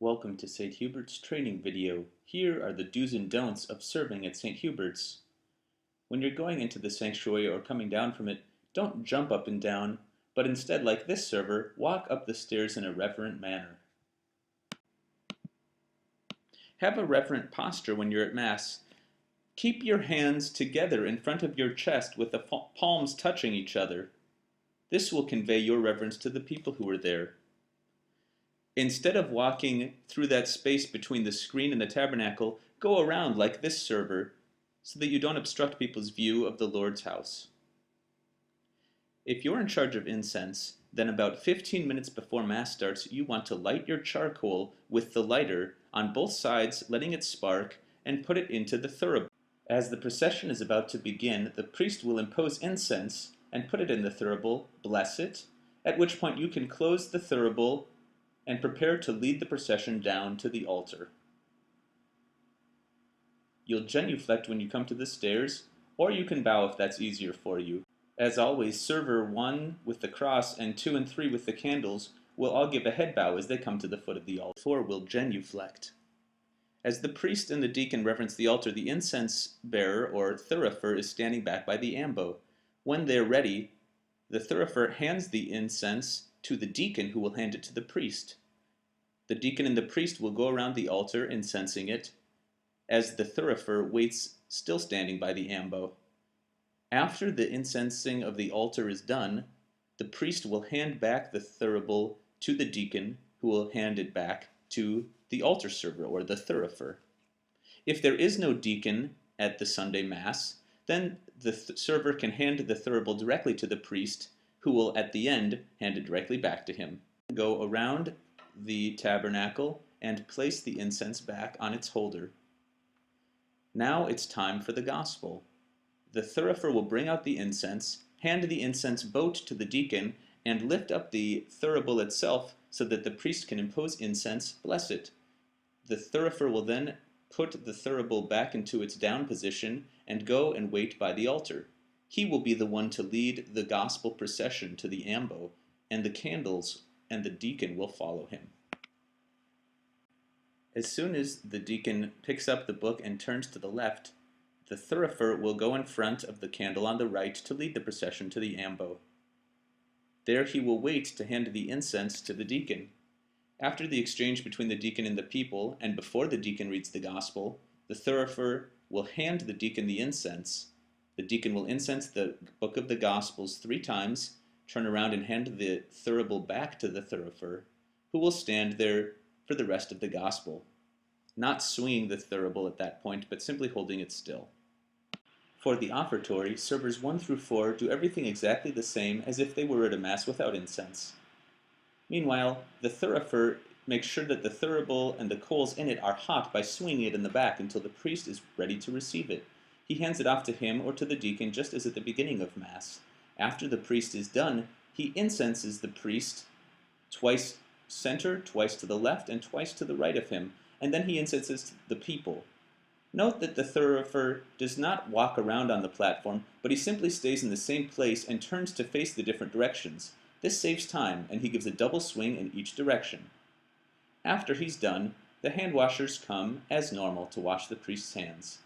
Welcome to St. Hubert's training video. Here are the do's and don'ts of serving at St. Hubert's. When you're going into the sanctuary or coming down from it, don't jump up and down, but instead, like this server, walk up the stairs in a reverent manner. Have a reverent posture when you're at Mass. Keep your hands together in front of your chest with the palms touching each other. This will convey your reverence to the people who are there. Instead of walking through that space between the screen and the tabernacle, go around like this server so that you don't obstruct people's view of the Lord's house. If you're in charge of incense, then about 15 minutes before Mass starts, you want to light your charcoal with the lighter on both sides, letting it spark, and put it into the thurible. As the procession is about to begin, the priest will impose incense and put it in the thurible, bless it, at which point you can close the thurible and prepare to lead the procession down to the altar. You'll genuflect when you come to the stairs, or you can bow if that's easier for you. As always, server 1 with the cross and 2 and 3 with the candles will all give a head bow as they come to the foot of the altar. 4 will genuflect. As the priest and the deacon reverence the altar, the incense bearer or thurifer is standing back by the ambo. When they're ready, the thurifer hands the incense to the deacon, who will hand it to the priest. The deacon and the priest will go around the altar incensing it, as the thurifer waits still standing by the ambo. After the incensing of the altar is done, the priest will hand back the thurible to the deacon, who will hand it back to the altar server or the thurifer. If there is no deacon at the Sunday Mass, then the server can hand the thurible directly to the priest, who will at the end hand it directly back to him. Go around the tabernacle and place the incense back on its holder. Now it's time for the gospel. The thurifer will bring out the incense, hand the incense boat to the deacon, and lift up the thurible itself so that the priest can impose incense, bless it. The thurifer will then put the thurible back into its down position and go and wait by the altar. He will be the one to lead the gospel procession to the ambo, and the candles and the deacon will follow him. As soon as the deacon picks up the book and turns to the left, the thurifer will go in front of the candle on the right to lead the procession to the ambo. There he will wait to hand the incense to the deacon. After the exchange between the deacon and the people, and before the deacon reads the gospel, the thurifer will hand the deacon the incense. The deacon will incense the book of the Gospels 3 times, turn around and hand the thurible back to the thurifer, who will stand there for the rest of the gospel, not swinging the thurible at that point, but simply holding it still. For the offertory, servers 1 through 4 do everything exactly the same as if they were at a Mass without incense. Meanwhile, the thurifer makes sure that the thurible and the coals in it are hot by swinging it in the back until the priest is ready to receive it. He hands it off to him or to the deacon just as at the beginning of Mass. After the priest is done, he incenses the priest twice center, twice to the left, and twice to the right of him, and then he incenses the people. Note that the thurifer does not walk around on the platform, but he simply stays in the same place and turns to face the different directions. This saves time, and he gives a double swing in each direction. After he's done, the hand washers come, as normal, to wash the priest's hands.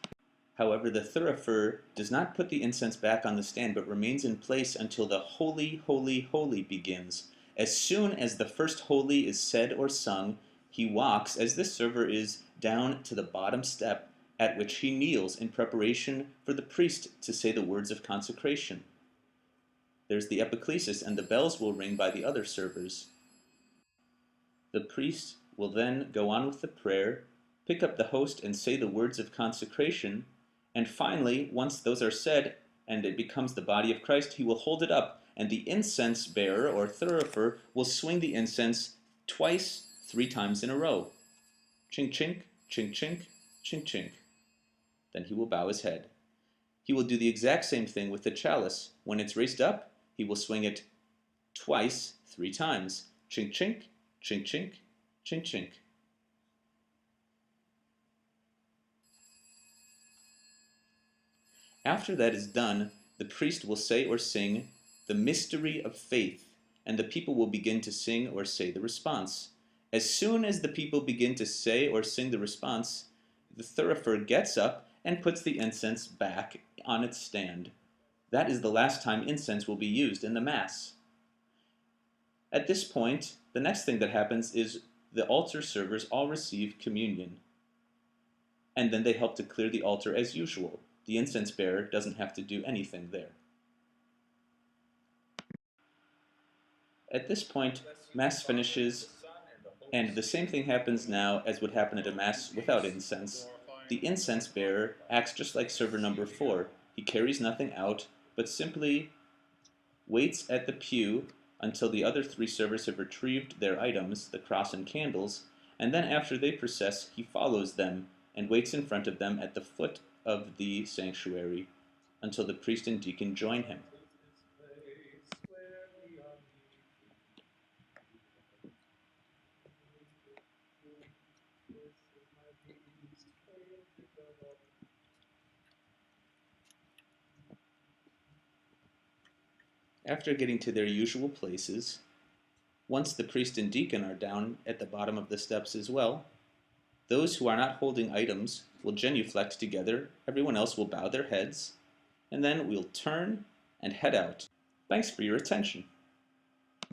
However, the thurifer does not put the incense back on the stand, but remains in place until the Holy, Holy, Holy begins. As soon as the first Holy is said or sung, he walks, as this server is, down to the bottom step, at which he kneels in preparation for the priest to say the words of consecration. There's the epiclesis, and the bells will ring by the other servers. The priest will then go on with the prayer, pick up the host and say the words of consecration, and finally, once those are said and it becomes the body of Christ, he will hold it up, and the incense bearer or thurifer will swing the incense twice, 3 times in a row. Chink, chink, chink, chink, chink, chink. Then he will bow his head. He will do the exact same thing with the chalice. When it's raised up, he will swing it twice, 3 times. Chink, chink, chink, chink, chink, chink. After that is done, the priest will say or sing the mystery of faith, and the people will begin to sing or say the response. As soon as the people begin to say or sing the response, the thurifer gets up and puts the incense back on its stand. That is the last time incense will be used in the Mass. At this point, the next thing that happens is the altar servers all receive communion, and then they help to clear the altar as usual. The incense bearer doesn't have to do anything there. At this point, Mass finishes, and the same thing happens now as would happen at a Mass without incense. The incense bearer acts just like server number 4. He carries nothing out, but simply waits at the pew until the other 3 servers have retrieved their items, the cross and candles, and then after they process, he follows them and waits in front of them at the foot of the sanctuary until the priest and deacon join him. After getting to their usual places, once the priest and deacon are down at the bottom of the steps as well, those who are not holding items will genuflect together, everyone else will bow their heads, and then we'll turn and head out. Thanks for your attention.